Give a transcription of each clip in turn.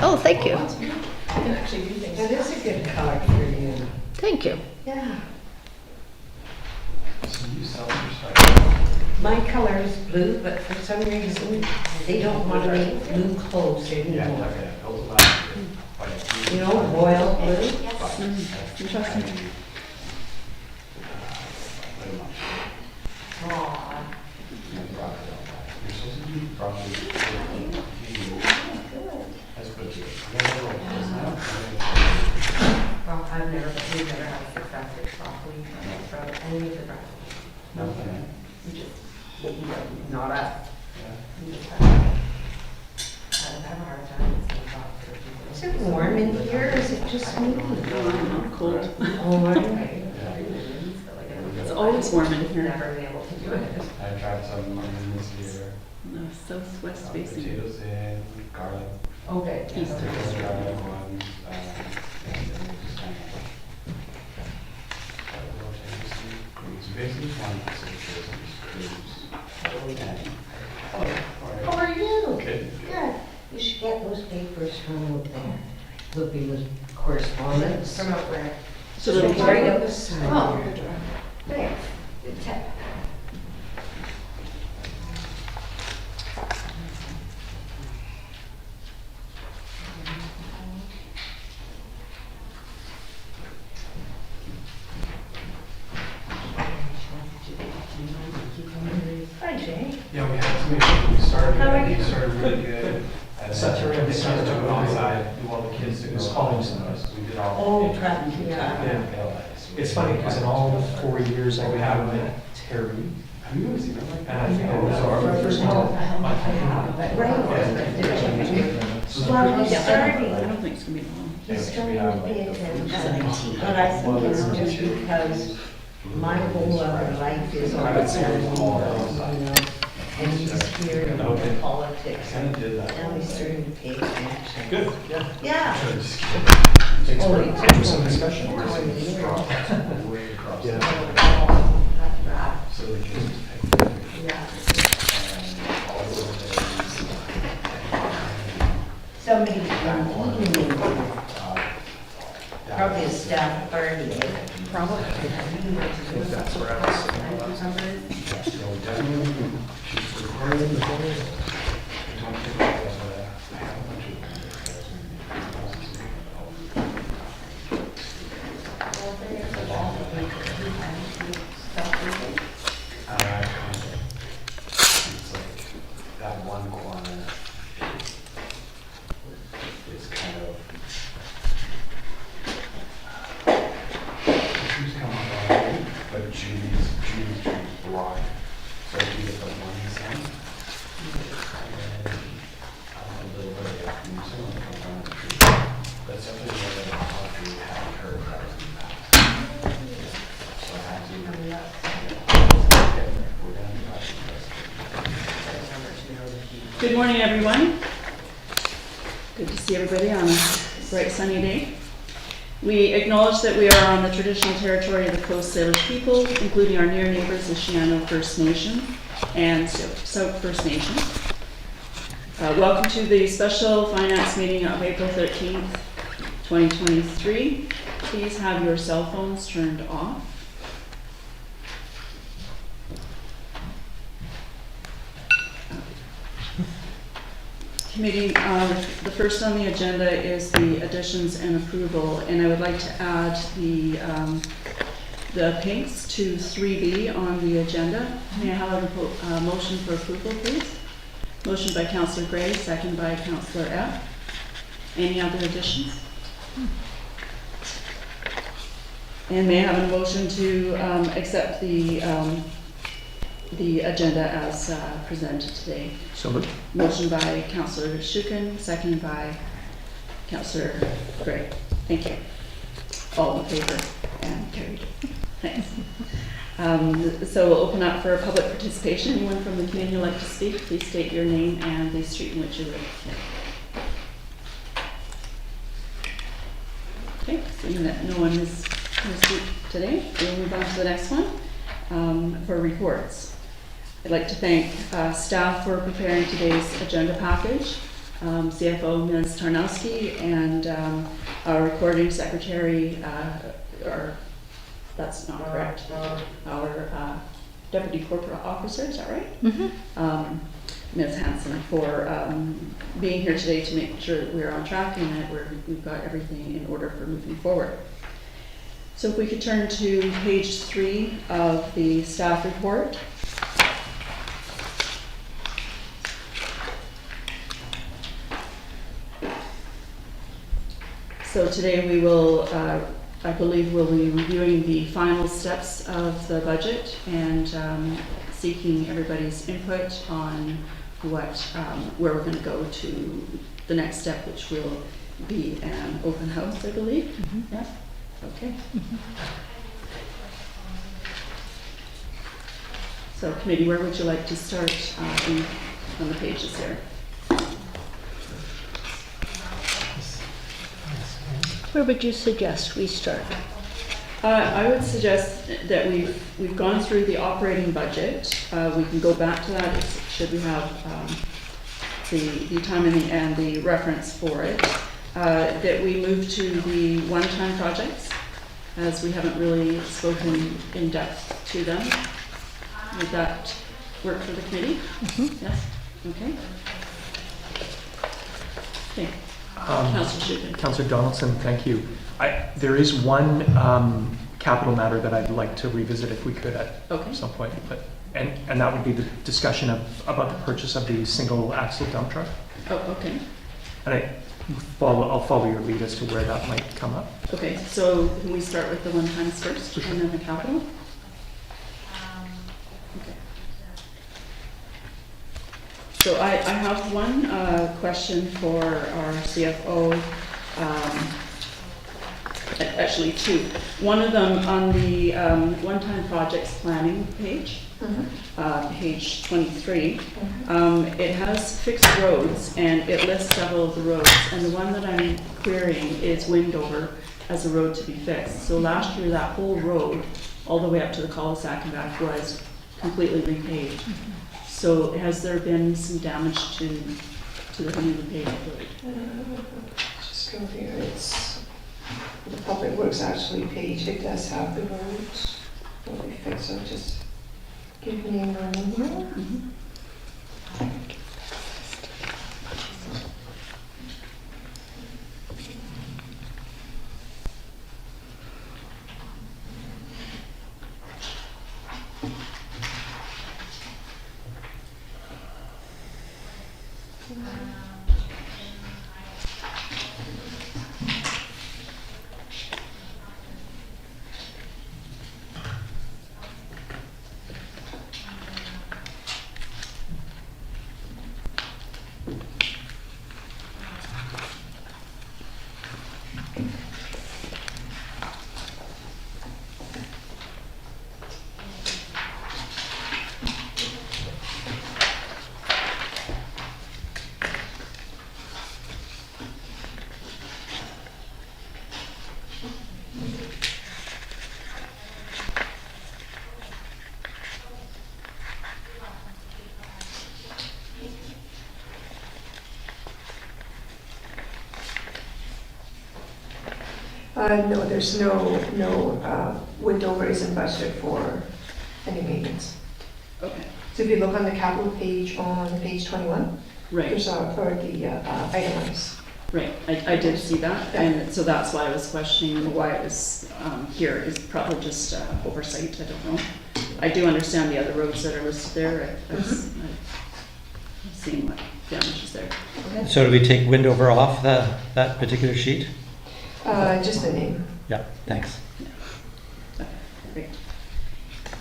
Oh, thank you. You can actually do things. That is a good color for you. Thank you. Yeah. So you sell your stuff? My color is blue, but for some reason, they don't want to make blue clothes Yeah, anymore. okay. Those are last year. You know, royal blue? Interesting. Pretty much. Aw. You're supposed to do properly. That's good too. Well, I've never, we've never had a successor properly from any of the branches. Nothing. We just, not us. Yeah. We just have a hard time with some jobs for people. Is it warm in here, or is it just me? Cold. Oh, right. It's always warm in here. Never been able to do it. I tried some onion this year. No, southwest facing. Potatoes in, garlic. Okay. East. Garlic ones, and then we just kind of. So basically just one citrus and How are you? Good. Good. You should get those papers from out there. There'll be with correspondence. From out where? So little It's right up the side. Oh, there. there. Good tip. Hi, Jay. Yeah, we had some issues. We started, How are you? we started really good. And Such a then good we start. took it onside, all the kids took it It's on. falling. So we did all. Oh, crap, yeah. Yeah. It's funny because in all 4 years I have met Terry, Have you ever seen it like and that? I think it was our first time. Well, he's I starting, don't think it's gonna be long. he's starting to pay attention. But I think it's just because my whole other life is on the you know, and he's here in politics. Kind of did that. Now he's starting to pay attention. Good, yeah. Yeah. Just Takes Oh, for he took interesting one. discussion. way across. Yeah. So the kids just picked it. Yeah. And all the things. Somebody eating, That probably a was- staff party, eh? Probably. I think that's where I was. So definitely, she's recording the phone. Don't think about that. I have a bunch it's like that one corner is kind of. She's coming on, but Judy's blocked. So you get the one sign. And then a little bit of afternoon sun when it comes around the tree. But something that I hadn't heard about in the past. So I had to. We're gonna be talking about this. Good morning, everyone. Good to see everybody on a bright sunny day. We acknowledge that we are on the traditional territory of the Coast Salish people, including our near neighbors, the Shinano First Nation and Sauk First Nation. Welcome to the special finance meeting of April 13th, 2023. Please have your cell phones turned off. Committee, the first on the agenda is the additions and approval, and I would like to add the PINKs to 3B on the agenda. May I have a motion for approval, please? Motion by Councillor Gray, second by Councillor F. Any other additions? And may I have a motion to accept the agenda as presented today? So moved. Motion by Councillor Shukin, seconded by Councillor Gray. Thank you. All in favor and carried. Thanks. So we'll open up for public participation. Anyone from the community who'd like to speak, please state your name and the street in which you live. Okay, seeing that no one is going to speak today, we'll move on to the next one for reports. I'd like to thank staff for preparing today's agenda package. CFO Ms. Tarnowski, and our recording secretary, or that's not correct, our deputy corporate officer, is that right? Mm-hmm. Ms. Hanson, for being here today to make sure that we're on track and that we've got everything in order for moving forward. So if we could turn to page 3 of the staff report. So today we will, I believe we'll be reviewing the final steps of the budget and seeking everybody's input on what, where we're going to go to the next step, which will be an open house, I believe. Mm-hmm. Yeah. Okay. So committee, where would you like to start on the pages there? Where would you suggest we start? I would suggest that we've gone through the operating budget. We can go back to that should we have the time and the reference for it. That we move to the one-time projects, as we haven't really spoken in depth to them. Would that work for the committee? Mm-hmm. Yes? Okay. Okay. Councillor Shukin. Councillor Donaldson, thank you. There is one capital matter that I'd like to revisit if we could at Okay. some point, and that would be the discussion about the purchase of the single axle dump truck. Oh, okay. And I'll follow your lead as to where that might come up. Okay, so can we start with the one-times first and then the capital? Okay. So I have one question for our CFO, actually two. One of them on the one-time projects planning page, page 23. It has fixed roads and it lists several of the roads, and the one that I'm querying is Windover as a road to be fixed. So last year that whole road, all the way up to the cul-de-sac and back, was completely repaved. So has there been some damage to the newly paved road? Just go here, it's the Public Works actually page, it does have the roads, what we fix, so just give me a moment here. Mhm. No, there's no Windover isn't budgeted for any maintenance. Okay, So if you look on the capital page on page 21, right, there's for the items. right. I did see that, and so that's why I was questioning why it was here. Is probably just oversight, I don't know. I do understand the other roads that are listed there. I've seen what damage is there. So do we take Windover off that particular sheet? Just the name. Yeah, thanks. Great.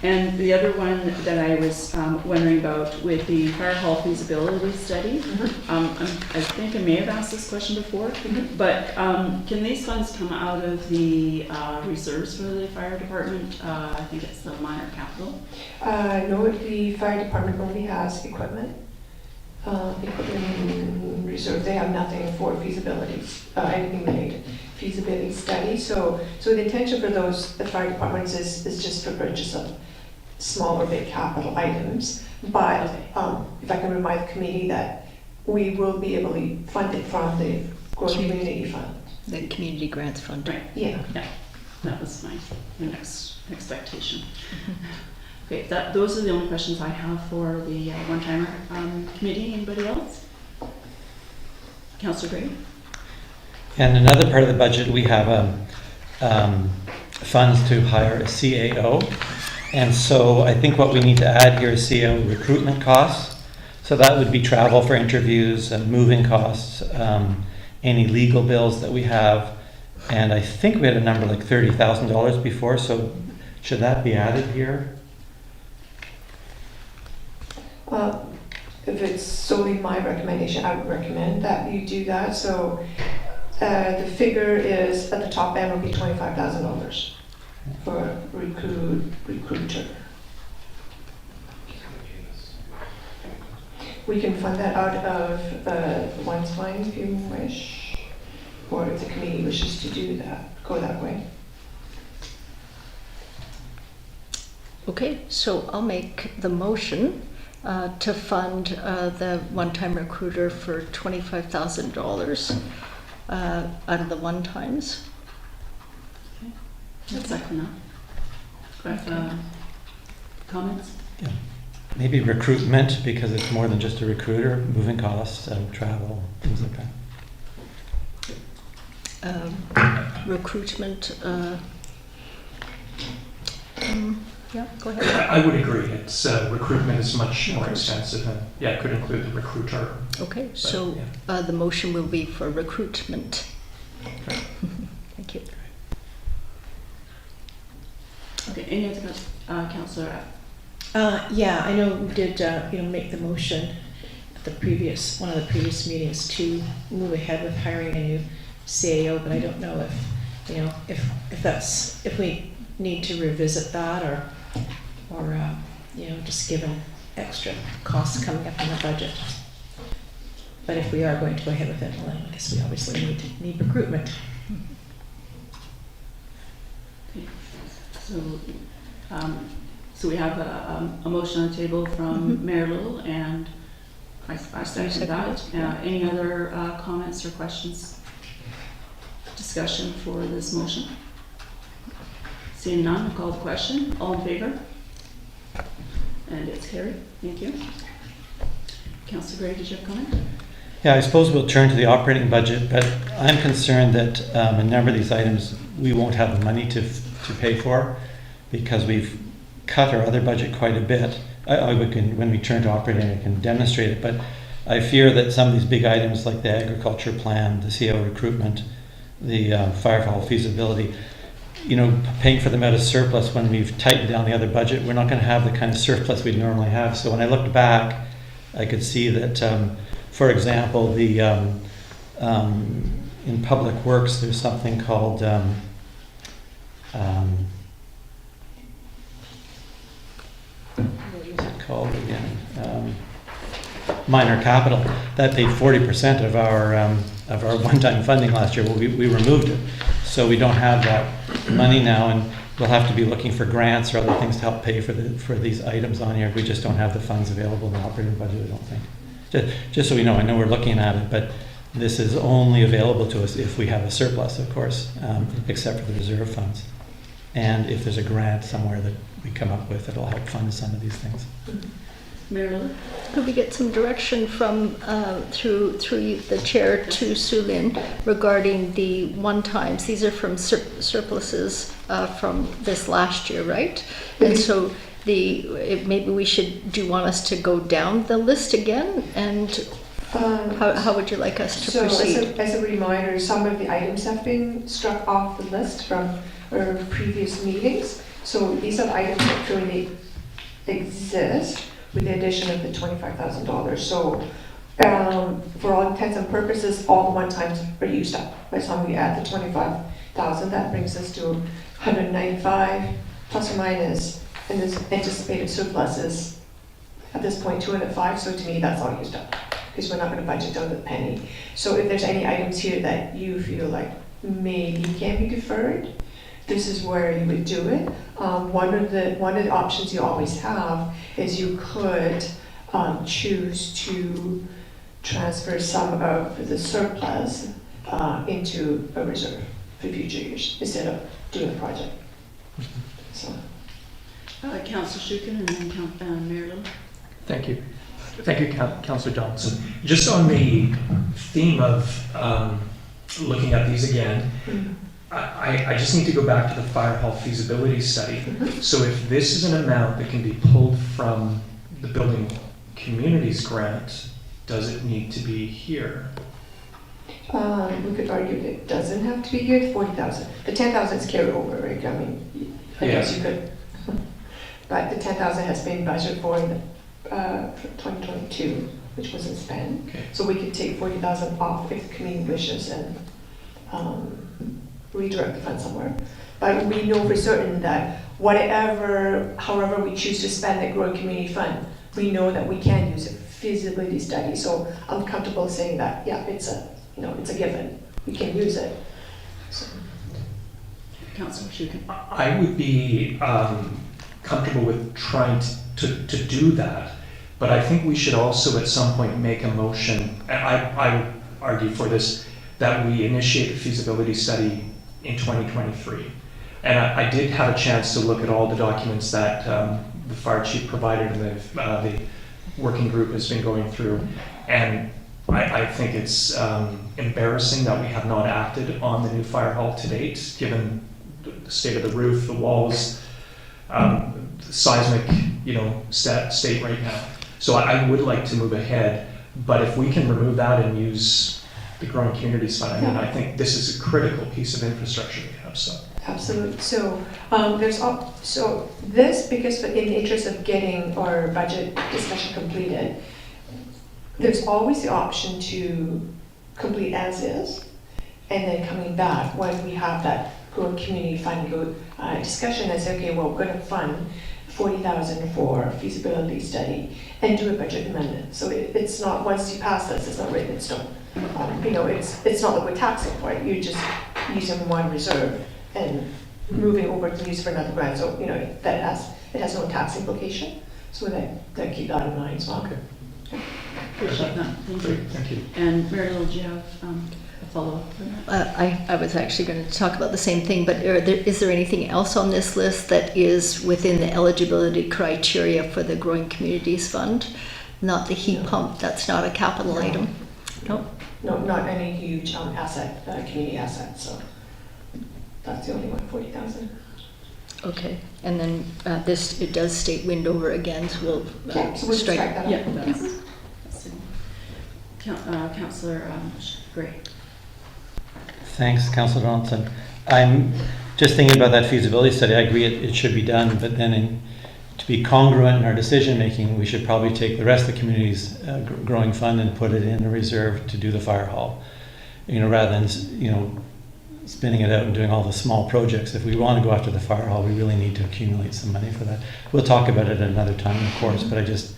And the other one that I was wondering about with the fire hall feasibility study, I think I may have asked this question before, but can these funds come out of the reserves for the fire department? I think it's the minor capital. No, the fire department only has equipment reserve. They have nothing for feasibilities, anything related feasibility study. So the intention for the fire departments is just for purchase of small or big capital items. But if I can remind the committee that we will be able to fund it from the Growth Community Fund. The community grants fund. Right, Yeah. that was my next expectation. Okay, those are the only questions I have for the one-timer committee. Anybody else? Councillor Gray? And another part of the budget, we have funds to hire a CAO. And so I think what we need to add here is CAO recruitment costs. So that would be travel for interviews and moving costs, any legal bills that we have. And I think we had a number like $30,000 before, so should that be added here? If it's solely my recommendation, I would recommend that you do that. So the figure is, at the top end would be $25,000 for recruiter. We can fund that out of the one's line if you wish, or if the committee wishes to do that, go that way. Okay, so I'll make the motion to fund the one-time recruiter for $25,000 out of the one-times. Exactly now. Comments? Maybe recruitment, because it's more than just a recruiter, moving costs, travel, things like that. Recruitment, yeah, go ahead. I would agree. It's recruitment is much more expensive, and yeah, it could include the recruiter. Okay, so yeah. the motion will be for recruitment. Right. Thank you. Okay, any other councillor? Yeah, I know we did, make the motion at one of the previous meetings to move ahead with hiring a new CAO, but I don't know if we need to revisit that or just given extra costs coming up in the budget. But if we are going to go ahead with it, well, then I guess we obviously need recruitment. So we have a motion on the table from Mayor Little, and I second that. Any other comments or questions? Discussion for this motion? Seeing none, I'll call the question. All in favor? And it's carried. Thank you. Councillor Gray, did you have a comment? Yeah, I suppose we'll turn to the operating budget, but I'm concerned that a number of these items we won't have the money to pay for, because we've cut our other budget quite a bit. When we turn to operating, I can demonstrate it, but I fear that some of these big items like the agriculture plan, the CAO recruitment, the firefall feasibility, paying for them out of surplus when we've tightened down the other budget, we're not going to have the kind of surplus we normally have. So when I looked back, I could see that, for example, the in public works, there's something called what is it called again? Minor capital. That paid 40% of our one-time funding last year. Well, we removed it, so we don't have that money now, and we'll have to be looking for grants or other things to help pay for these items on here. We just don't have the funds available in the operating budget, I don't think. Just so we know, I know we're looking at it, but this is only available to us if we have a surplus, of course, except for the reserve funds. And if there's a grant somewhere that we come up with, it'll help fund some of these things. Mayor Little? Could we get some direction from, through the chair to Sue Lin regarding the one-times? These are from surpluses from this last year, right? And so maybe we should, do you want us to go down the list again? And how would you like us to proceed? As a reminder, some of the items have been struck off the list from our previous meetings. So these are items that currently exist, with the addition of the $25,000. So for all intents and purposes, all the one-times are used up. By the time we add the $25,000, that brings us to 195 plus or minus, and this anticipated surplus is at this point 205. So to me, that's all used up, because we're not going to budget down to the penny. So if there's any items here that you feel like maybe can be deferred, this is where you would do it. One of the options you always have is you could choose to transfer some of the surplus into a reserve for future years instead of doing a project. So, Councillor Shukin and then Mayor Little. Thank you. Thank you, Councillor Johnson. Just on the theme of looking at these again, I just need to go back to the fire hall feasibility study. So if this is an amount that can be pulled from the building communities grant, does it need to be here? we could argue that it doesn't have to be here, the 40,000. The 10,000 is carried over, right? I mean, I guess you could. But the 10,000 has been budgeted for in the 2022, which wasn't spent. Okay. So we could take 40,000 off if the community wishes and redirect the fund somewhere. But we know for certain that however we choose to spend the growing community fund, we know that we can use it for feasibility study. So I'm comfortable saying that, yeah, it's a given. We can use it. So. Councillor Shukin. I would be comfortable with trying to do that, but I think we should also at some point make a motion, and I would argue for this, that we initiate the feasibility study in 2023. And I did have a chance to look at all the documents that the fire chief provided and the working group has been going through, and I think it's embarrassing that we have not acted on the new fire hall to date, given the state of the roof, the walls, the seismic, state right now. So I would like to move ahead, but if we can remove that and use the growing communities fund, I think this is a critical piece of infrastructure we have. So Absolutely. So because in the interest of getting our budget discussion completed, there's always the option to complete as is, and then coming back when we have that growing community fund discussion and say, okay, well, we're going to fund 40,000 for feasibility study and do a budget amendment. So it's not, once you pass this, it's not written in stone. It's not that we're taxing for it. You're just using one reserve and moving over to use for another grant. So it has no tax implication. So that keep that in mind as well. okay. Appreciate that. Thank you. Thank you. And Mayor Little, do you have a follow-up on that? I was actually going to talk about the same thing, but is there anything else on this list that is within the eligibility criteria for the Growing Communities Fund? Not the heat pump, that's not a capital item? No? No, not any huge community asset. So that's the only one, 40,000. Okay, and then it does state Windover again, so we'll So we'll strike. strike that out. Yeah, that's it. Councillor Gray. Thanks, Councillor Johnson. I'm just thinking about that feasibility study. I agree it should be done, but then to be congruent in our decision making, we should probably take the rest of the community's growing fund and put it in a reserve to do the fire hall. Rather than spinning it out and doing all the small projects. If we want to go after the fire hall, we really need to accumulate some money for that. We'll talk about it at another time, of course, but I just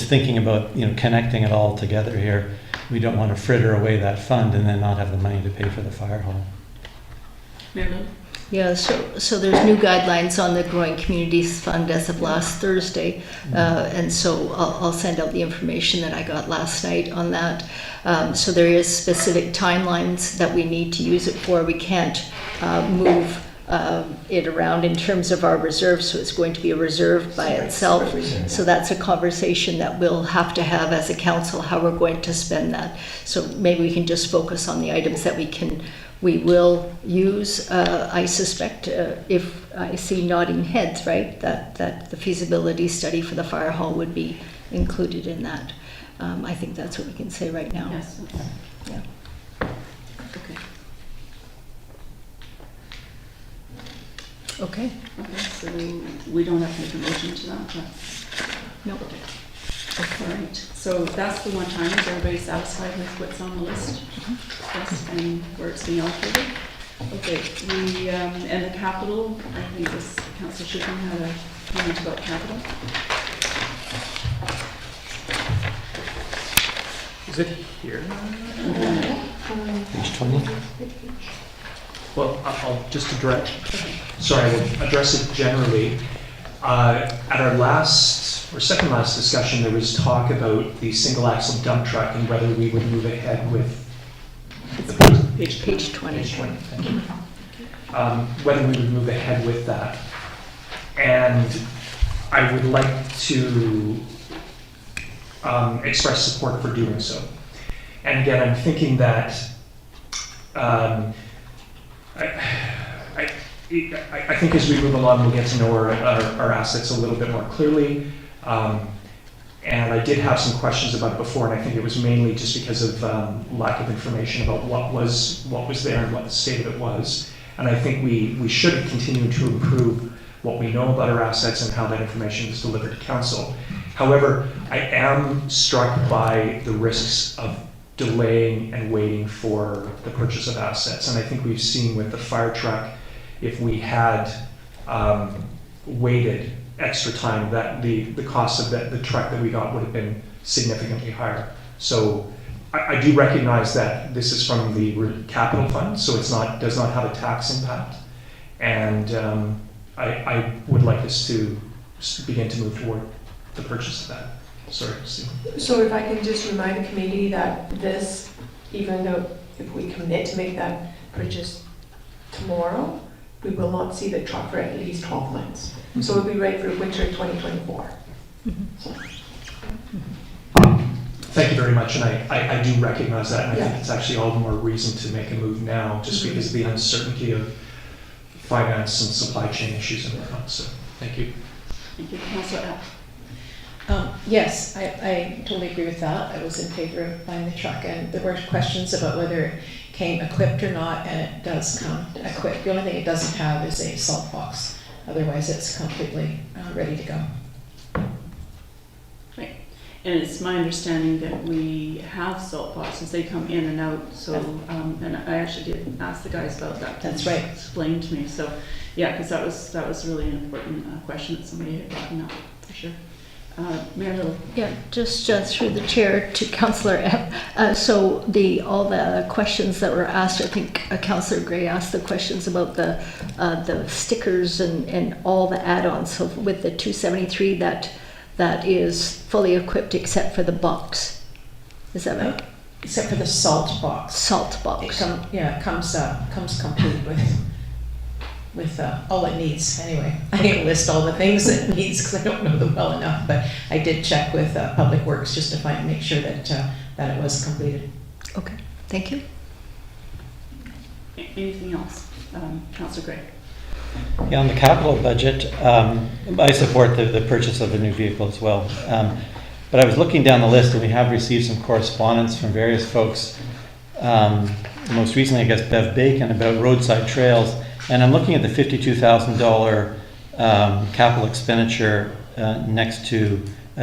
thinking about connecting it all together here. We don't want to fritter away that fund and then not have the money to pay for the fire hall. Mayor Little? Yeah, so there's new guidelines on the Growing Communities Fund as of last Thursday, and so I'll send out the information that I got last night on that. So there is specific timelines that we need to use it for. We can't move it around in terms of our reserve, so it's going to be a reserve by itself. So that's a conversation that we'll have to have as a council, how we're going to spend that. So maybe we can just focus on the items that we will use. I suspect, if I see nodding heads, right, that the feasibility study for the fire hall would be included in that. I think that's what we can say right now. Yes. Yeah. Okay. Okay. Okay, so we don't have to make a motion to that, but, No. all right. So that's the one time. Is everybody satisfied with what's on the list? Yes, and where it's being allocated? Okay, and the capital, I think this Councillor Shukin had a comment about capital. Is it here? Page 20. Well, I'll just address it generally. At our last or second last discussion, there was talk about the single axle dump truck and whether we would move ahead with Page 20. Page 20, thank you. Whether we would move ahead with that. And I would like to express support for doing so. And again, I'm thinking that I think as we move along, we'll get to know our assets a little bit more clearly. And I did have some questions about it before, and I think it was mainly just because of lack of information about what was there and what the state of it was. And I think we should continue to improve what we know about our assets and how that information is delivered to council. However, I am struck by the risks of delaying and waiting for the purchase of assets. And I think we've seen with the fire truck, if we had waited extra time, that the cost of the truck that we got would have been significantly higher. So I do recognize that this is from the capital fund, so does not have a tax impact. And I would like us to begin to move toward the purchase of that. Sorry, Steve. So if I can just remind the committee that this, even though if we commit to make that purchase tomorrow, we will not see the truck for at least 12 months. So it'll be ready for winter 2024. So, Thank you very much, and I do recognize that, and I think Yeah. it's actually all the more reason to make a move now, just because of the uncertainty of finance and supply chain issues and whatnot, so thank you. Thank you, Councillor App. Yes, I totally agree with that. I was in favor of buying the truck, and there were questions about whether it came equipped or not, and it does come equipped. The only thing it doesn't have is a salt box. Otherwise, it's completely ready to go. Right. And it's my understanding that we have salt boxes. They come in and out. So, and I actually did ask the guys about that. That's right. Explained to me. So, yeah, because that was really an important question that somebody had brought up for sure. Mayor Little. Yeah, just through the chair to Councillor Epp. So all the questions that were asked, I think Councillor Gray asked the questions about the stickers and all the add-ons. So with the 273, that is fully equipped except for the box. Is that right? Except for the salt box. Salt It box. comes complete with all it needs. Anyway, I didn't list all the things it needs because I don't know them well enough, but I did check with Public Works just to make sure that it was completed. Okay, thank you. Anything else? Councillor Gray. Yeah, on the capital budget, I support the purchase of a new vehicle as well. But I was looking down the list, and we have received some correspondence from various folks. Most recently, I guess, Bev Bacon about roadside trails. And I'm looking at the $52,000 capital expenditure next to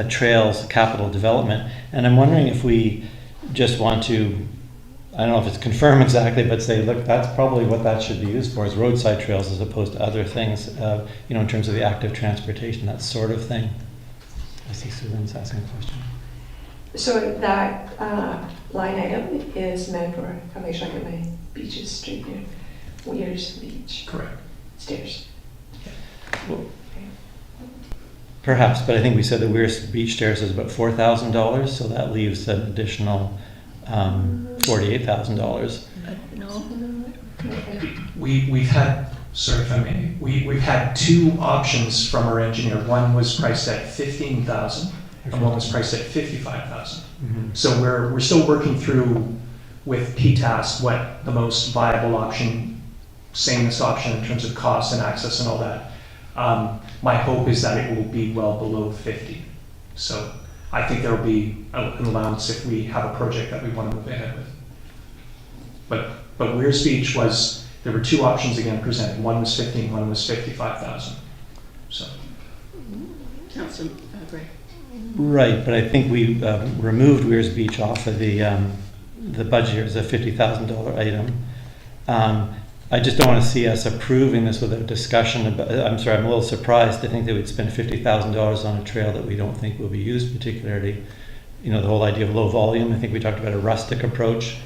trails capital development. And I'm wondering if we just want to, I don't know if it's confirm exactly, but say, look, that's probably what that should be used for, is roadside trails as opposed to other things, in terms of the active transportation, that sort of thing. I see Susan's asking a question. So that line item is meant for, if I make sure I get my beaches straight here, Weir's Beach Correct. stairs. Well, perhaps, but I think we said that Weir's Beach Stairs is about $4,000, so that leaves an additional $48,000. No. We've had, sorry if I may, we've had two options from our engineer. One was priced at $15,000 and one was priced at $55,000. Mm-hmm. So we're still working through with PTAS what the most viable option, sameness option in terms of cost and access and all that. My hope is that it will be well below 50. So I think there will be an allowance if we have a project that we want to move ahead with. But Weir's Beach there were two options again presented. One was 15, one was 55,000. So. Councillor Gray. Right, but I think we removed Weir's Beach off of the budget here as a $50,000 item. I just don't want to see us approving this without discussion about. I'm sorry, I'm a little surprised to think that we'd spend $50,000 on a trail that we don't think will be used particularly. The whole idea of low volume. I think we talked about a rustic approach.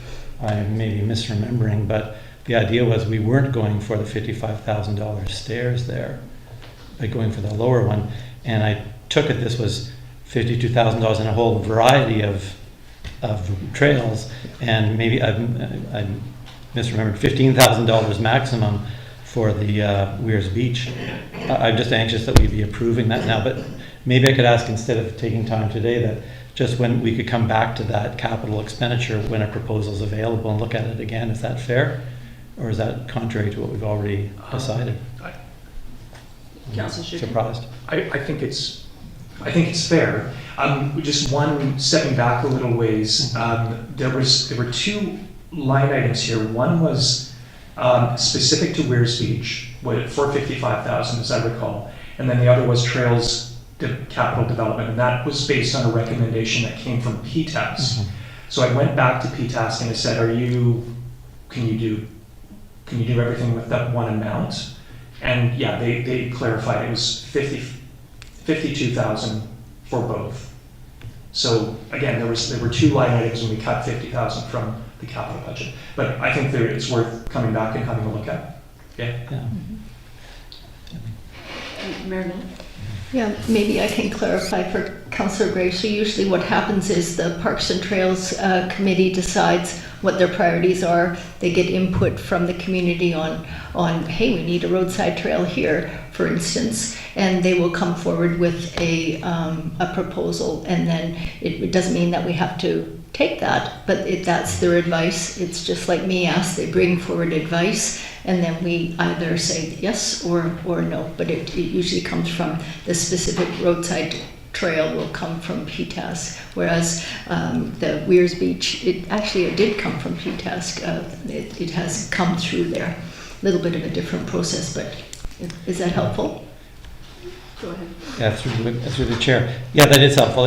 I may be misremembering, but the idea was we weren't going for the $55,000 stairs there, by going for the lower one. And I took it, this was $52,000 in a whole variety of trails, and maybe I misremembered $15,000 maximum for the Weirs Beach. I'm just anxious that we be approving that now, but maybe I could ask, instead of taking time today, that just when we could come back to that capital expenditure when a proposal's available and look at it again. Is that fair? Or is that contrary to what we've already decided? Councillor Schuster. Surprised? I think it's fair. Just one, stepping back a little ways, there were two line items here. One was specific to Weirs Beach, for $55,000, as I recall, and then the other was trails capital development, and that was based on a recommendation that came from PTAS. Mm-hmm. So I went back to PTAS and I said, can you do everything with that one amount? And yeah, they clarified it was 52,000 for both. So again, there were two line items when we cut 50,000 from the capital budget. But I think it's worth coming back and having a look at. Yeah. Marilyn? Yeah, maybe I can clarify for Councillor Gray. So usually what happens is the Parks and Trails Committee decides what their priorities are. They get input from the community on hey, we need a roadside trail here, for instance, and they will come forward with a proposal, and then it doesn't mean that we have to take that, but that's their advice. It's just like me asked, they bring forward advice, and then we either say yes or no, but it usually comes from the specific roadside trail will come from PTAS, whereas the Weirs Beach, it did come from PTAS. It has come through there. A little bit of a different process, but is that helpful? Go ahead. Yeah, through the chair. Yeah, that is helpful.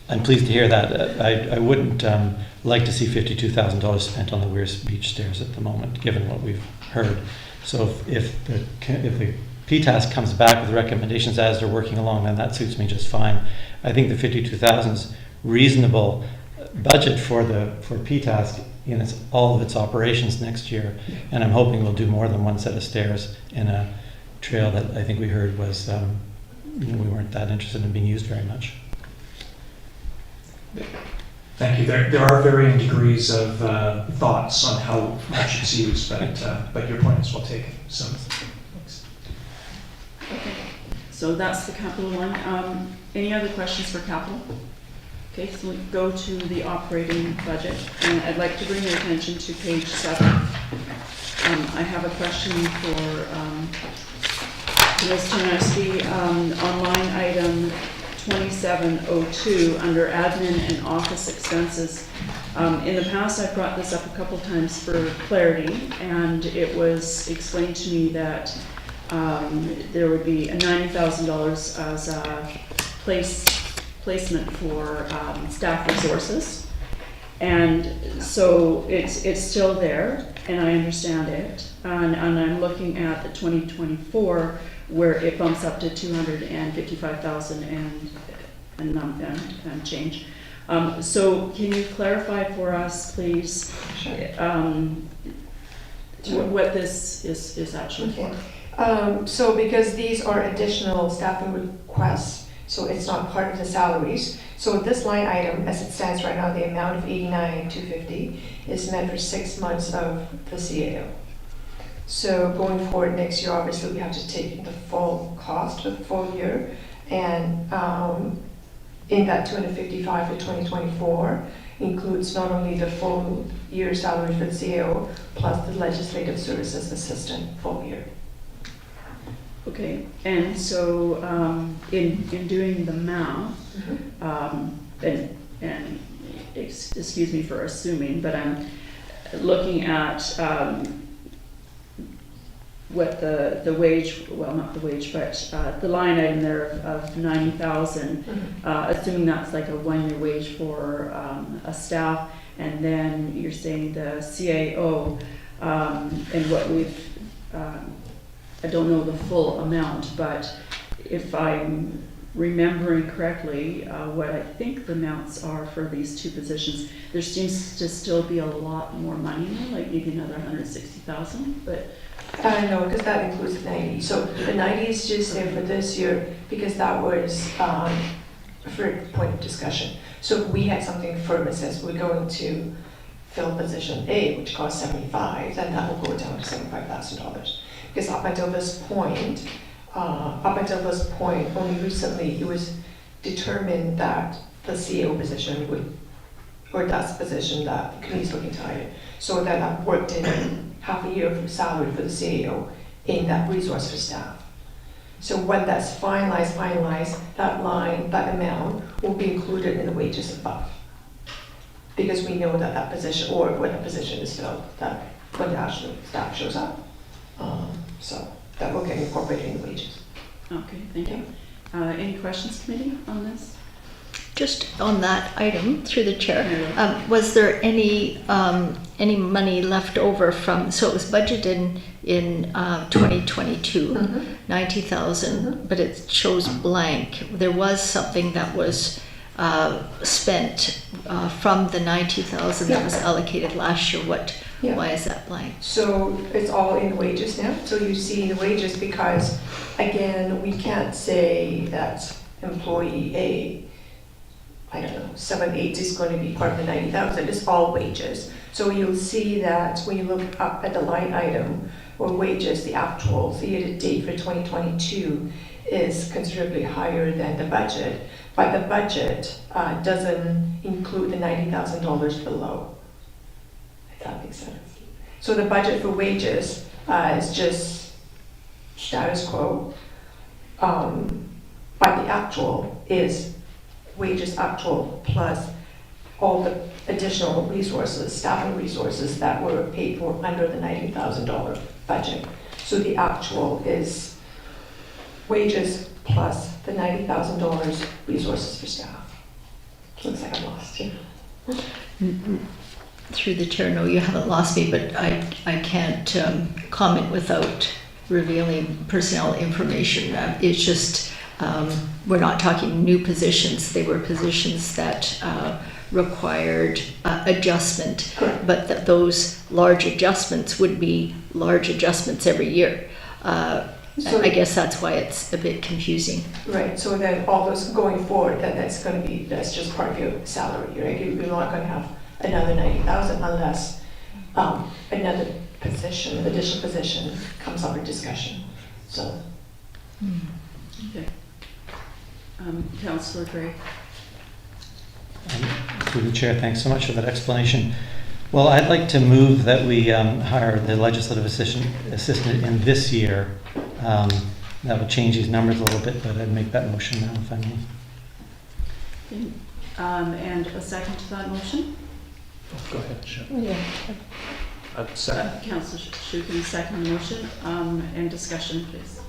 I'm pleased to hear that. I wouldn't like to see $52,000 spent on the Weirs Beach stairs at the moment, given what we've heard. So if the PTAS comes back with recommendations as they're working along, then that suits me just fine. I think the $52,000 is reasonable budget for PTAS in all of its operations next year, and I'm hoping we'll do more than one set of stairs in a trail that I think we heard was we weren't that interested in being used very much. Thank you. There are varying degrees of thoughts on how much it's used, but your point is well taken. So, thanks. Okay, so that's the capital one. Any other questions for capital? Okay, so we go to the operating budget, and I'd like to bring your attention to page 7. I have a question for Ms. Tarnowski on line item 2702 under admin and office expenses. In the past, I've brought this up a couple times for clarity, and it was explained to me that there would be a $90,000 as a placement for staff resources, and so it's still there, and I understand it, and I'm looking at the 2024 where it bumps up to 255,000 and change. So can you clarify for us, please, what this is actually for? So because these are additional staffing requests, so it's not part of the salaries. So this line item, as it stands right now, the amount of $89,250 is meant for 6 months of the CAO. So going forward next year, obviously we have to take the full cost for the full year, and in that 255 for 2024 includes not only the full year salary for the CAO plus the legislative services assistant full year. Okay, and so in doing the math, and excuse me for assuming, but I'm looking at what the wage, well, not the wage, but the line item there of 90,000, assuming that's like a 1-year wage for a staff, and then you're saying the CAO, and what we've I don't know the full amount, but if I'm remembering correctly, what I think the amounts are for these two positions, there seems to still be a lot more money there, like maybe another 160,000, but No, because that includes the 90. So the 90 is just there for this year because that was for point of discussion. So if we had something firm that says we're going to fill position A, which costs 75, then that will go down to $75,000. Because up until this point, only recently it was determined that the CEO position would, or that's the position that the committee's looking to hire. So then I worked in half a year of salary for the CEO in that resource for staff. So when that's finalized, that line, that amount will be included in the wages above. Because we know that that position, or when the position is filled, that when the actual staff shows up. So that will get incorporated in the wages. okay, thank you. Any questions, committee, on this? Just on that item, through the chair, Yeah. was there any money left over from, so it was budgeted in 2022, Mhm. 90,000, but it shows blank. There was something that was spent from the 90,000 that Yeah. was allocated last year. Yeah. Why is that blank? So it's all in the wages now. So you see the wages because, again, we can't say that employee A, I don't know, 7/8 is going to be part of the 90,000. It's all wages. So you'll see that when you look up at the line item or wages, the actual year-to-date for 2022 is considerably higher than the budget. But the budget doesn't include the $90,000 below. If that makes sense. So the budget for wages is just status quo. But the actual is wages actual plus all the additional resources, staffing resources that were paid for under the $90,000 budget. So the actual is wages plus the $90,000 resources for staff. Looks like I lost you. Through the chair, no, you haven't lost me, but I can't comment without revealing personnel information. It's just, we're not talking new positions. They were positions that required adjustment, Correct. but that those large adjustments would be large adjustments every year. So- I guess that's why it's a bit confusing. Right, so then all those going forward, then that's going to be, that's just part of your salary, right? You're not going to have another 90,000 unless another position, additional position comes up for discussion. So, Okay. Councillor Gray. Through the chair, thanks so much for that explanation. Well, I'd like to move that we hire the legislative assistant in this year. That would change these numbers a little bit, but I'd make that motion now if I may. Okay. And a second to that motion? Go ahead, Chip. Yeah. Second. Councillor Shukin, second motion, and discussion, please.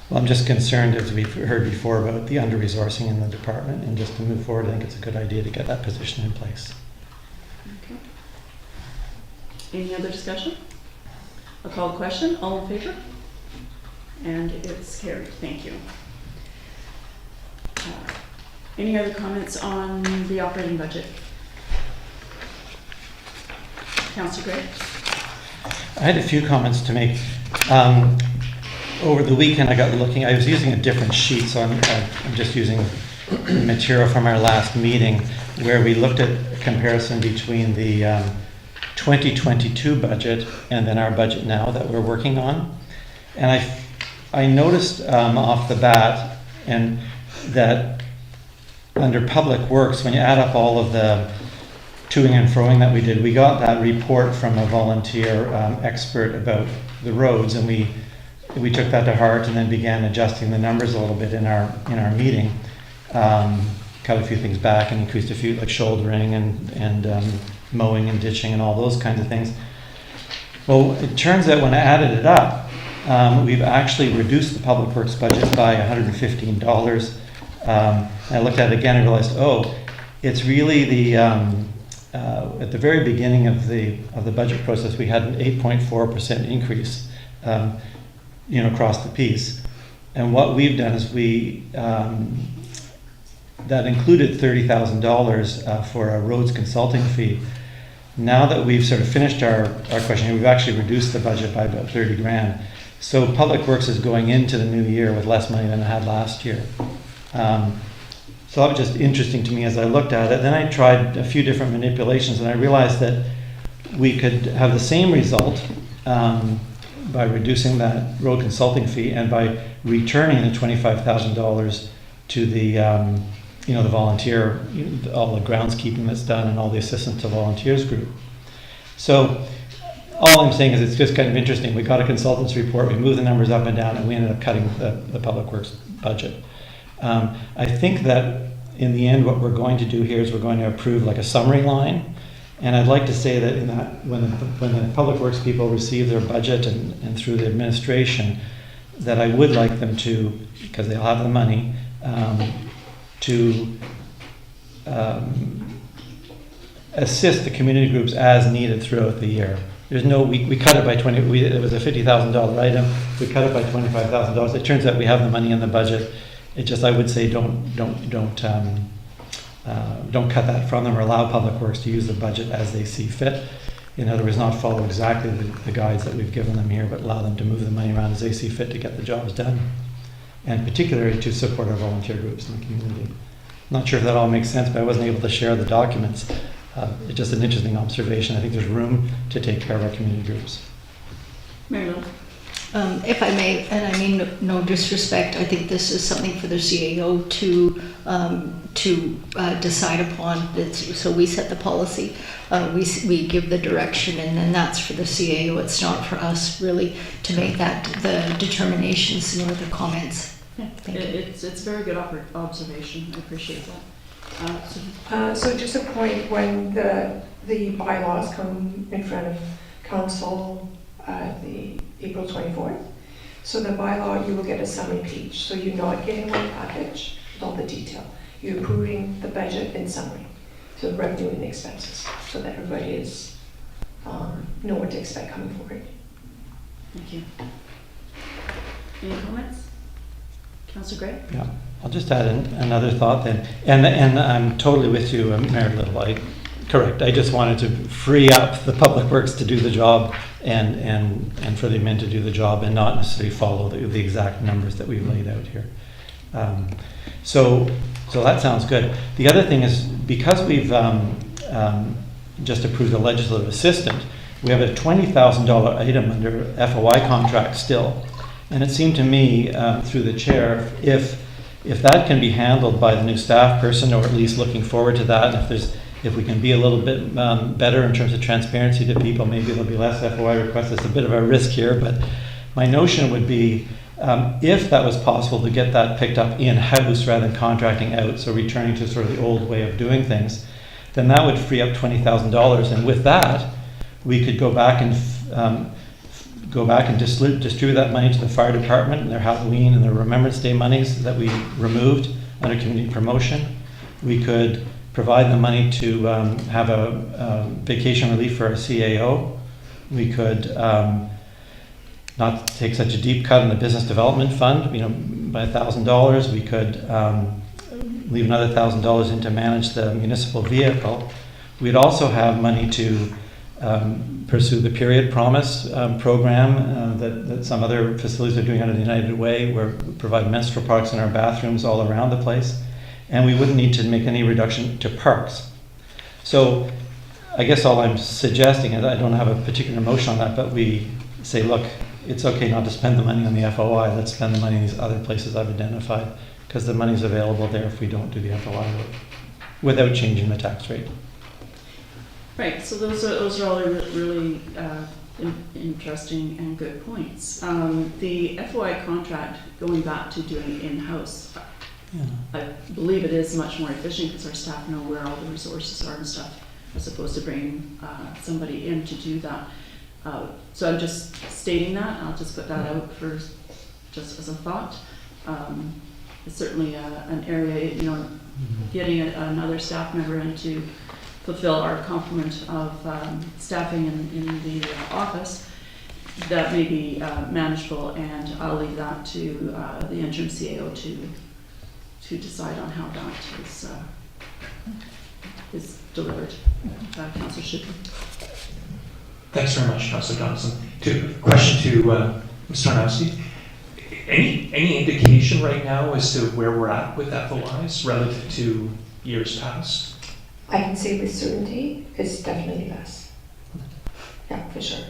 Well, I'm just concerned, as we've heard before, about the under-resourcing in the department, and just to move forward, I think it's a good idea to get that position in place. Okay. Any other discussion? I'll call the question. All in favor? And it's carried. Thank you. Any other comments on the operating budget? Councillor Gray? I had a few comments to make. Over the weekend, I was using a different sheet, so I'm just using the material from our last meeting, where we looked at a comparison between the 2022 budget and then our budget now that we're working on. And I noticed off the bat and that under Public Works, when you add up all of the toing and froing that we did, we got that report from a volunteer expert about the roads, and we took that to heart and then began adjusting the numbers a little bit in our meeting. Cut a few things back and increased a few, like shouldering and mowing and ditching and all those kinds of things. Well, it turns out when I added it up, we've actually reduced the Public Works budget by $115. I looked at it again and realized, it's really the at the very beginning of the budget process, we had an 8.4% increase, across the piece. And what we've done is that included $30,000 for a roads consulting fee. Now that we've sort of finished our questionnaire, we've actually reduced the budget by about 30 grand. So Public Works is going into the new year with less money than it had last year. So that was just interesting to me as I looked at it. Then I tried a few different manipulations, and I realized that we could have the same result by reducing that road consulting fee and by returning the $25,000 to the the volunteer, all the groundskeeping that's done and all the assistance to volunteers group. So all I'm saying is it's just kind of interesting. We got a consultant's report, we moved the numbers up and down, and we ended up cutting the Public Works budget. I think that in the end what we're going to do here is we're going to approve like a summary line. And I'd like to say that in that when the Public Works people receive their budget and through the administration, that I would like them to, because they'll have the money, to assist the community groups as needed throughout the year. There's no, we cut it by 20, it was a $50,000 item, we cut it by $25,000. It turns out we have the money in the budget. It just, I would say, don't cut that from them or allow Public Works to use the budget as they see fit. In other words, not follow exactly the guides that we've given them here, but allow them to move the money around as they see fit to get the jobs done. And particularly to support our volunteer groups in the community. Not sure if that all makes sense, but I wasn't able to share the documents. It's just an interesting observation. I think there's room to take care of our community groups. Mary Lou? If I may, and I mean no disrespect, I think this is something for the CAO to decide upon. So we set the policy, we give the direction, and then that's for the CAO. It's not for us really to make that the determinations nor the comments. Yeah, it's a very good observation. I appreciate that. So just a point, when the bylaws come in front of council the April 24th, so the bylaw, you will get a summary page. So you're not getting one package with all the detail. You're approving the budget in summary, so the revenue and the expenses, so that everybody is know what to expect coming forward. Thank you. Any comments? Councillor Gray? Yeah, I'll just add another thought then. And I'm totally with you, Mayor Little. Correct. I just wanted to free up the Public Works to do the job and for the admin to do the job and not necessarily follow the exact numbers that we've laid out here. So that sounds good. The other thing is, because we've just approved a legislative assistant, we have a $20,000 item under FOI contract still. And it seemed to me, through the chair, if that can be handled by the new staff person, or at least looking forward to that, and if we can be a little bit better in terms of transparency to people, maybe there'll be less FOI requests. It's a bit of a risk here, but my notion would be, if that was possible to get that picked up in-house rather than contracting out, so returning to sort of the old way of doing things, then that would free up $20,000. And with that, we could go back and distribute that money to the fire department and their Halloween and their Remembrance Day monies that we removed under community promotion. We could provide the money to have a vacation relief for our CAO. We could not take such a deep cut in the business development fund, by $1,000. We could leave another $1,000 in to manage the municipal vehicle. We'd also have money to pursue the Period Promise program that some other facilities are doing under the United Way, where we provide menstrual products in our bathrooms all around the place. And we wouldn't need to make any reduction to parks. So I guess all I'm suggesting is, I don't have a particular motion on that, but we say, look, it's okay not to spend the money on the FOI, let's spend the money in these other places I've identified, because the money's available there if we don't do the FOI work, without changing the tax rate. Right, so those are all really interesting and good points. The FOI contract, going back to doing in-house, Yeah. I believe it is much more efficient because our staff know where all the resources are and stuff, as opposed to bringing somebody in to do that. So I'm just stating that. I'll just put that out for just as a thought. It's certainly an area, getting another staff member in to fulfill our complement of staffing in the office that may be manageable, and I'll leave that to the interim CAO to decide on how that is delivered. Councillor Shipley. Thanks very much, Councillor Johnson. Question to Mr. Tarnowski. Any indication right now as to where we're at with FOIs relative to years past? I can say with certainty, it's definitely less. Yeah, for sure.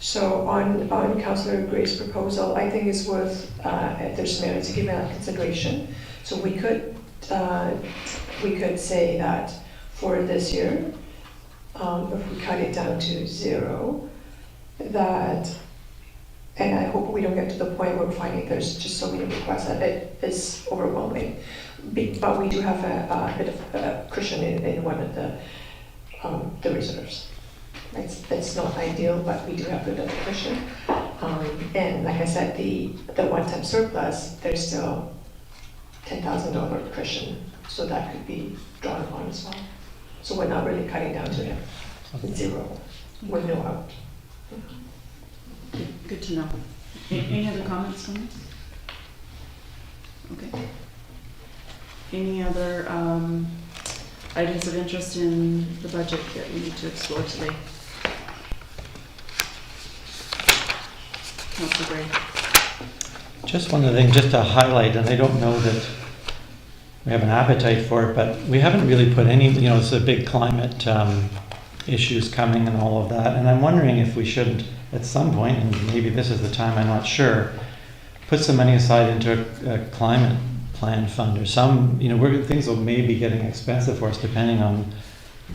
So on Councillor Gray's proposal, I think it's worth, if there's merit to give that consideration. So we could say that for this year, if we cut it down to 0, that, and I hope we don't get to the point where we're finding there's just so many requests that it is overwhelming. But we do have a bit of a cushion in one of the reserves. It's not ideal, but we do have a bit of a cushion. And like I said, the one-time surplus, there's still $10,000 cushion, so that could be drawn upon as well. So we're not really cutting down to 0 with no out. Good to know. Any other comments on this? Okay. Any other items of interest in the budget that we need to explore today? Councillor Gray. Just one other thing, just to highlight, and I don't know that we have an appetite for it, but we haven't really put any, it's a big climate issues coming and all of that, and I'm wondering if we shouldn't, at some point, and maybe this is the time, I'm not sure, put some money aside into a climate plan fund or some, things will maybe be getting expensive for us depending on,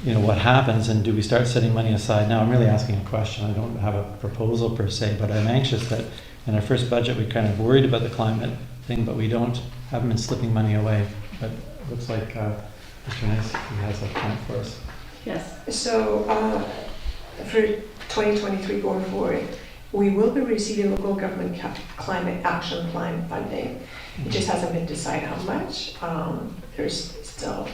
what happens, and do we start setting money aside now? I'm really asking a question. I don't have a proposal per se, but I'm anxious that in our first budget we kind of worried about the climate thing, but we haven't been slipping money away. But it looks like Mr. Nice has a plan for us. Yes. So for 2023 going forward, we will be receiving local government climate action plan funding. It just hasn't been decided how much. There's still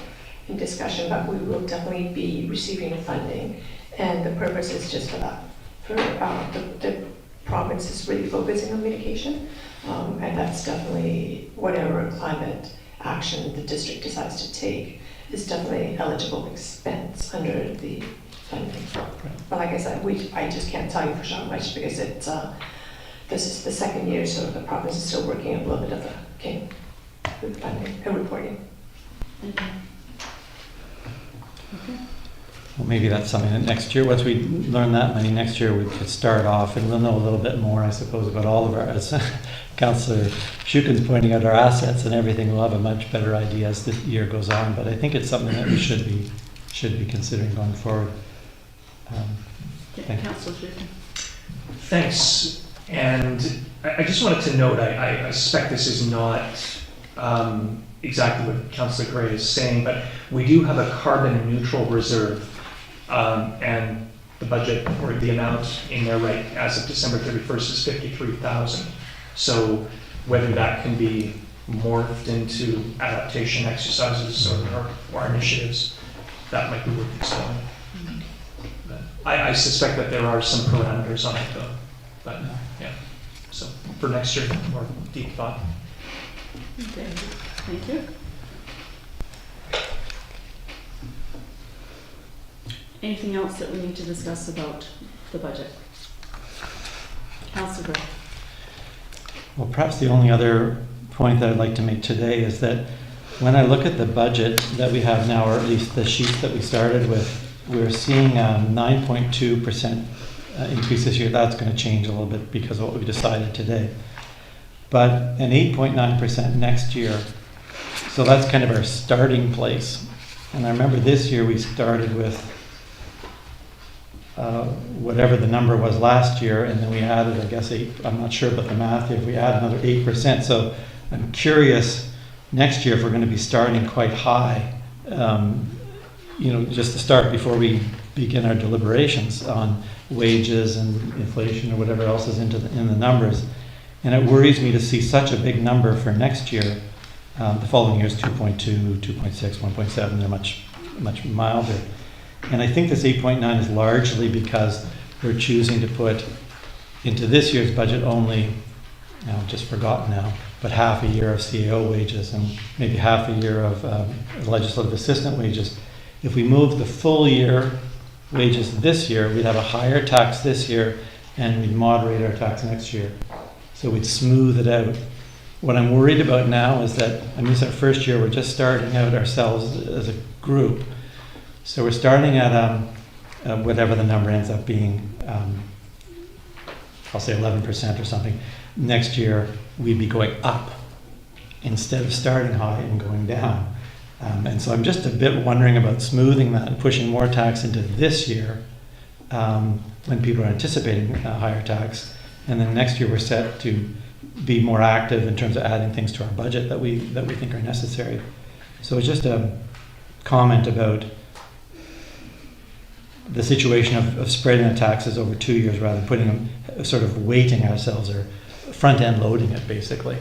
in discussion, but we will definitely be receiving funding, and the purpose is just for that. For the province is really focusing on mitigation, and that's definitely whatever climate action the district decides to take is definitely eligible expense under the funding. But like I said, I just can't tell you for sure how much, because it's this is the second year, so the province is still working a little bit of a game with funding and reporting. Okay. Well, maybe that's something that next year, once we learn that money, next year we could start off, and we'll know a little bit more, I suppose, about all of our, as Councillor Shukin's pointing out, our assets and everything. We'll have a much better idea as the year goes on, but I think it's something that we should be considering going forward. Thank you. Councillor Shukin. Thanks. And I just wanted to note, I suspect this is not exactly what Councillor Gray is saying, but we do have a carbon neutral reserve, and the budget or the amount in there right as of December 31st is 53,000. So whether that can be morphed into adaptation exercises or initiatives, that might be worth exploring. But I suspect that there are some parameters on it though, but yeah. So for next year, more deep thought. Okay, thank you. Anything else that we need to discuss about the budget? Councillor Gray. Well, perhaps the only other point that I'd like to make today is that when I look at the budget that we have now, or at least the sheets that we started with, we're seeing a 9.2% increase this year. That's going to change a little bit because of what we decided today. But an 8.9% next year. So that's kind of our starting place. And I remember this year we started with whatever the number was last year, and then we added, I guess, 8, I'm not sure about the math here, we add another 8%. So I'm curious next year if we're going to be starting quite high, just to start before we begin our deliberations on wages and inflation or whatever else is in the numbers. And it worries me to see such a big number for next year. The following year is 2.2, 2.6, 1.7. They're much milder. And I think this 8.9 is largely because we're choosing to put into this year's budget only, just forgotten now, but half a year of CAO wages and maybe half a year of legislative assistant wages. If we move the full year wages this year, we'd have a higher tax this year and we'd moderate our tax next year. So we'd smooth it out. What I'm worried about now is that, this is our first year, we're just starting out ourselves as a group. So we're starting at whatever the number ends up being, I'll say 11% or something. Next year, we'd be going up instead of starting high and going down. And so I'm just a bit wondering about smoothing that and pushing more tax into this year when people are anticipating a higher tax. And then next year, we're set to be more active in terms of adding things to our budget that we think are necessary. So it's just a comment about the situation of spreading the taxes over 2 years rather than putting them, sort of weighting ourselves or front-end loading it basically,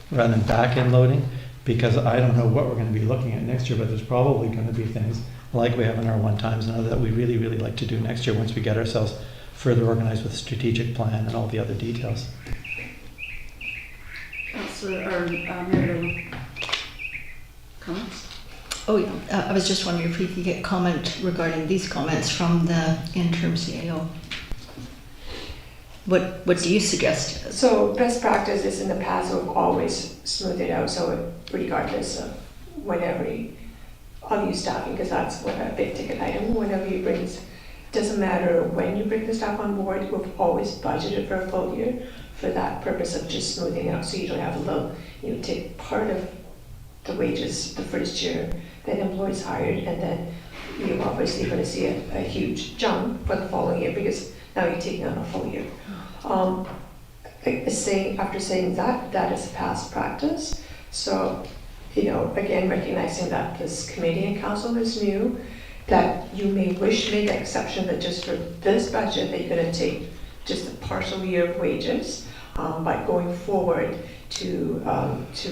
rather than back-end loading, because I don't know what we're going to be looking at next year, but there's probably going to be things like we have in our one-times now that we really, really like to do next year once we get ourselves further organized with a strategic plan and all the other details. Mary, comments? Oh, yeah. I was just wondering if we could get comment regarding these comments from the interim CAO. What do you suggest? So best practices in the past have always smoothed it out, so regardless of whenever of you staffing, because that's what a big ticket item, whenever you bring, doesn't matter when you bring the staff on board, we've always budgeted for a full year for that purpose of just smoothing out, so you don't have a little, you take part of the wages the first year, then employees hired, and then you're obviously going to see a huge jump for the following year because now you're taking on a full year. After saying that is past practice. So, again, recognizing that this committee and council is new, that you may wish to make an exception that just for this budget that you're going to take just a partial year of wages, but going forward to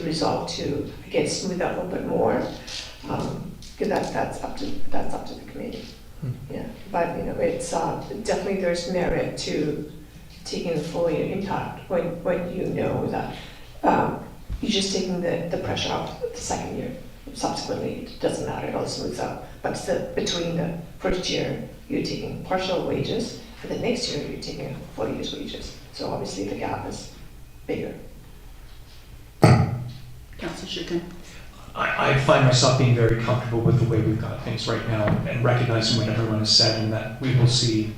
resolve to again smooth out a little bit more, because that's up to the committee. Yeah, but it's definitely there's merit to taking the full year impact when you know that you're just taking the pressure off the second year. Subsequently, it doesn't matter; it all smooths out. But still, between the first year, you're taking partial wages, and the next year you're taking a full year's wages. So obviously, the gap is bigger. Councillor Schuken. I find myself being very comfortable with the way we've got things right now and recognizing what everyone has said and that we will see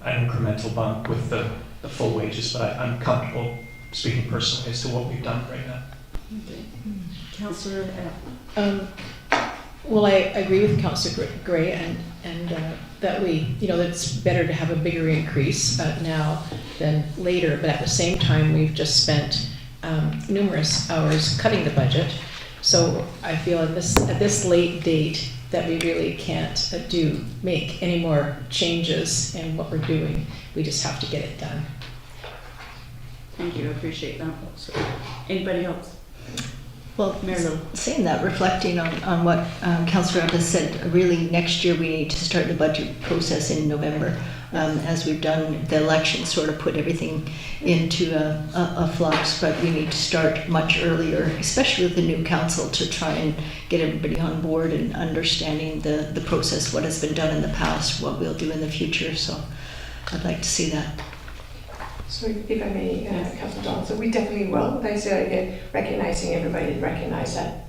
an incremental bump with the full wages, but I'm comfortable speaking personally as to what we've done right now. Okay. Councillor Well, I agree with Councillor Gray and that it's better to have a bigger increase now than later, but at the same time, we've just spent numerous hours cutting the budget. So I feel at this late date that we really can't make any more changes in what we're doing. We just have to get it done. Thank you, I appreciate that. Anybody else? Well, Mary Lou. saying that, reflecting on what Councillor Evans said, really next year we need to start the budget process in November. As we've done, the election sort of put everything into a flux, but we need to start much earlier, especially with the new council, to try and get everybody on board and understanding the process, what has been done in the past, what we'll do in the future. So I'd like to see that. So if I may, Councillor Johnson, we definitely will. Like I said, again, recognizing everybody recognize that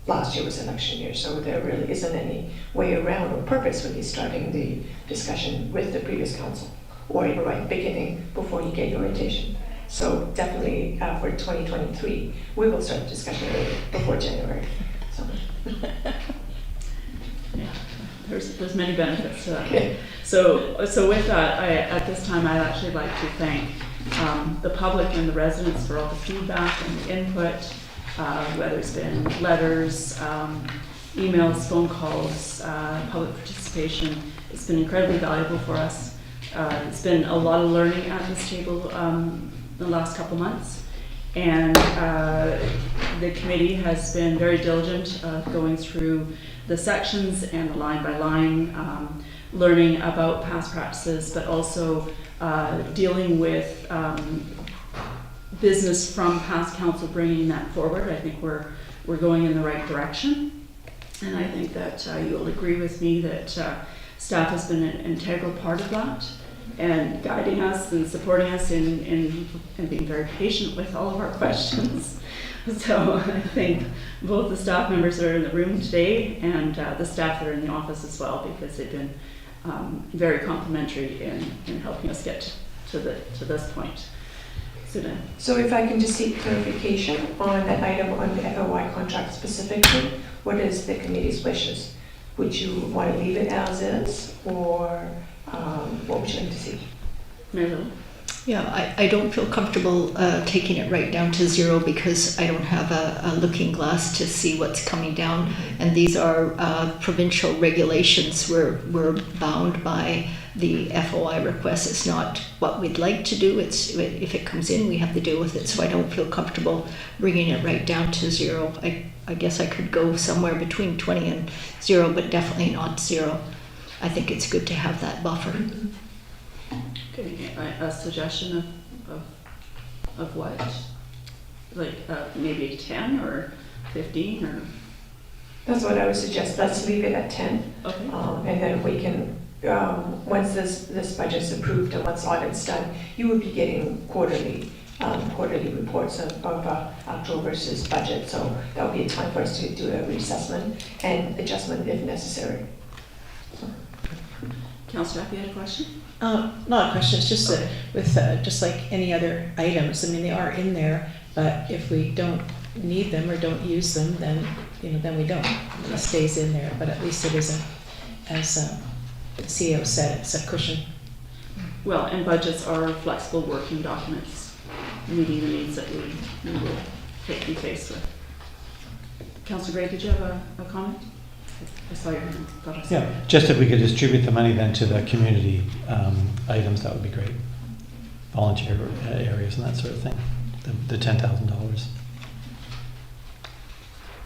last year was election year, so there really isn't any way around or purposefully starting the discussion with the previous council or even right at the beginning before you get your orientation. So definitely for 2023, we will start the discussion early before January. So. Yeah, there's many benefits to that. Okay. So with that, at this time, I'd actually like to thank the public and the residents for all the feedback and the input, whether it's been letters, emails, phone calls, public participation. It's been incredibly valuable for us. It's been a lot of learning at this table the last couple months. And the committee has been very diligent going through the sections and the line by line learning about past practices, but also dealing with business from past council, bringing that forward. I think we're going in the right direction. And I think that you'll agree with me that staff has been an integral part of that, and guiding us and supporting us in being very patient with all of our questions. So I think both the staff members that are in the room today and the staff that are in the office as well, because they've been very complimentary in helping us get to this point. So if I can just seek clarification on that item on the FOI contract specifically, what is the committee's wishes? Would you want to leave it as is, or what would you like to see? Mary? Yeah, I don't feel comfortable taking it right down to zero because I don't have a looking glass to see what's coming down. And these are provincial regulations. We're bound by the FOI request. It's not what we'd like to do. It's if it comes in, we have to deal with it. So I don't feel comfortable bringing it right down to zero. I guess I could go somewhere between 20 and zero, but definitely not zero. I think it's good to have that buffer. Okay, a suggestion of what? Like maybe 10 or 15 or? That's what I would suggest. Let's leave it at 10. Okay. And then we can, once this budget's approved and once audit's done, you will be getting quarterly reports of actual versus budget. So that will be a time for us to do a reassessment and adjustment if necessary. Councillor, you had a question? Not a question, it's just with just like any other items, I mean, they are in there, but if we don't need them or don't use them, then, then we don't. It stays in there, but at least it isn't, as the CEO said, it's a cushion. Well, and budgets are flexible working documents, meeting the needs that we will be faced with. Councillor Gray, did you have a comment? I saw your hand. Yeah, just if we could distribute the money then to the community items, that would be great. Volunteer areas and that sort of thing, the $10,000.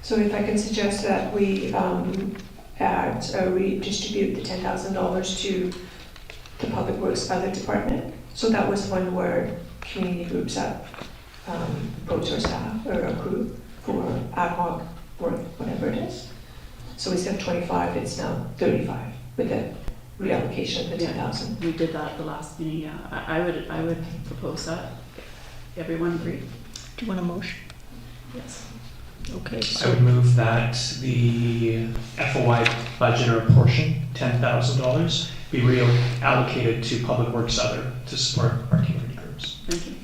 So if I can suggest that we redistribute the $10,000 to the Public Works other department. So that was one where community groups that approach our staff or our crew for ad hoc work, whatever it is. So instead of 25, it's now 35 with the reallocation of the 10,000. We did that at the last meeting, yeah. I would propose that. Everyone agree? Do you want a motion? Yes. Okay. I So would move that the FOI budget or portion, $10,000, be reallocated to Public Works Other to support our community groups. Thank you.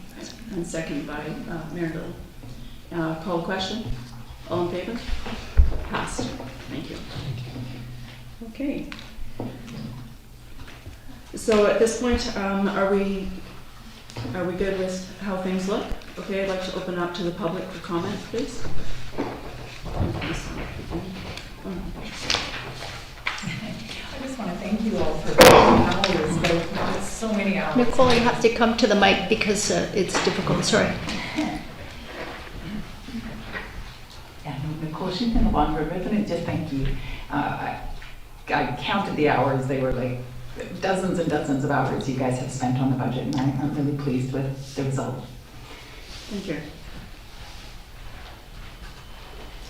And second by Mayor Little. Call the question? All in favor? Passed. Thank you. Okay. So at this point, are we good with how things look? Okay, I'd like to open up to the public for comment, please. I just want to thank you all for hours, but it's so many hours. Nicole, you have to come to the mic because it's difficult. Sorry. Yeah, Nicole, she's been a long resident, just thank you. I counted the hours, they were like dozens and dozens of hours you guys have spent on the budget, and I'm really pleased with the result. Thank you.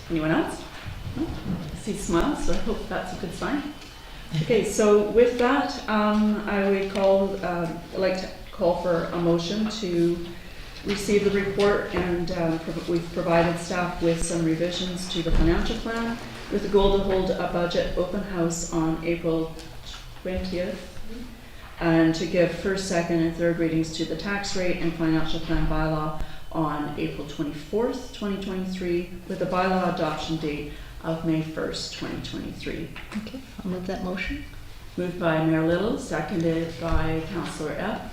Anyone else? No? I see smiles, so I hope that's a good sign. Okay, so with that, I would like to call for a motion to receive the report, and we've provided staff with some revisions to the financial plan with the goal to hold a budget open house on April 20th and to give first, second, and third readings to the tax rate and financial plan bylaw on April 24th, 2023 with a bylaw adoption date of May 1st, 2023. Okay, I'll move that motion. Moved by Mayor Little, seconded by Councillor Epp.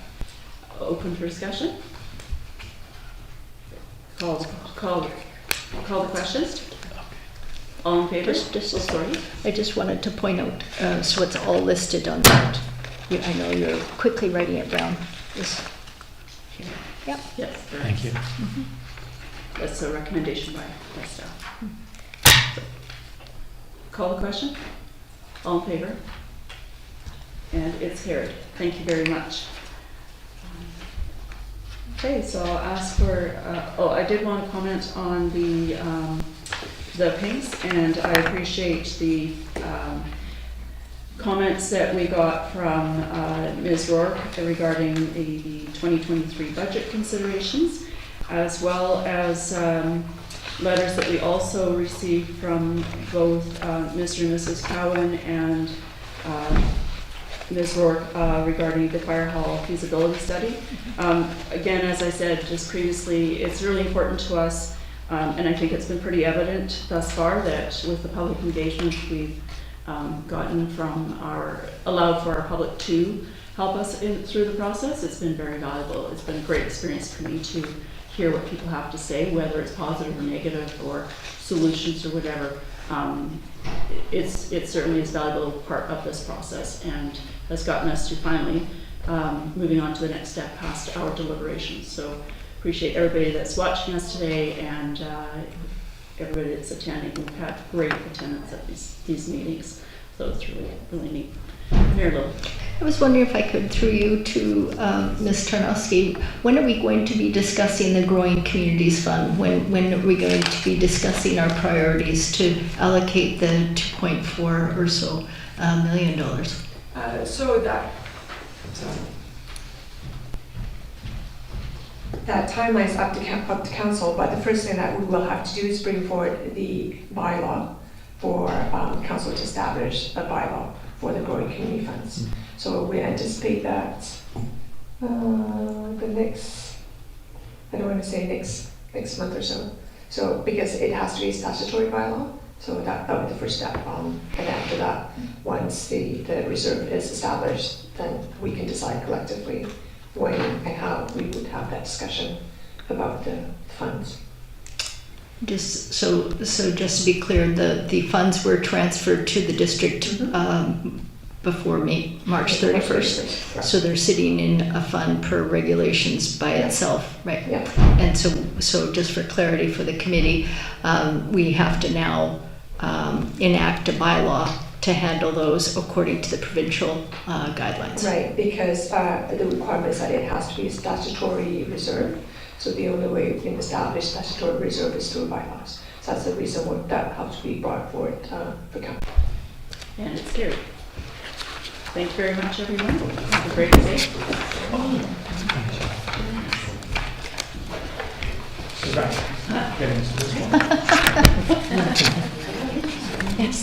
Open for discussion. Call the question. All in favor? Sorry. I just wanted to point out, so it's all listed on that. I know you're quickly writing it down. This here. Yep. Yes. Thank you. That's a recommendation by staff. Call the question. All in favor? And it's carried. Thank you very much. Okay, so I'll ask for, I did want to comment on the pinks, and I appreciate the comments that we got from Ms. Rourke regarding the 2023 budget considerations, as well as letters that we also received from both Mr. and Mrs. Cowan and Ms. Rourke regarding the fire hall feasibility study. Again, as I said just previously, it's really important to us, and I think it's been pretty evident thus far that with the public engagement we've gotten from allowed for our public to help us through the process. It's been very valuable. It's been a great experience for me to hear what people have to say, whether it's positive or negative or solutions or whatever. It certainly is a valuable part of this process and has gotten us to finally moving on to the next step past our deliberations. So appreciate everybody that's watching us today and everybody that's attending. We've had great attendance at these meetings, so it's really neat. Mayor Lowe. I was wondering if I could, through you to Ms. Tarnowski, when are we going to be discussing the Growing Communities Fund? When are we going to be discussing our priorities to allocate the $2.4 or so million? That timeline is up to council, but the first thing that we will have to do is bring forward the bylaw for council to establish a bylaw for the Growing Community Funds. So we anticipate that the next, I don't want to say next month or so. So because it has to be a statutory bylaw, so that would be the first step. And after that, once the reserve is established, then we can decide collectively when and how we would have that discussion about the funds. Just so just to be clear, the funds were transferred to the district before March 31st. Right. So they're sitting in a fund per regulations by itself, right? Yeah. And so just for clarity for the committee, we have to now enact a bylaw to handle those according to the provincial guidelines. Right, because the requirement is that it has to be a statutory reserve. So the only way we can establish statutory reserve is through bylaws. So that's the reason that has to be brought forward for council. And it's carried. Thank you very much, everyone. Have a great day. Getting to this one. Yes.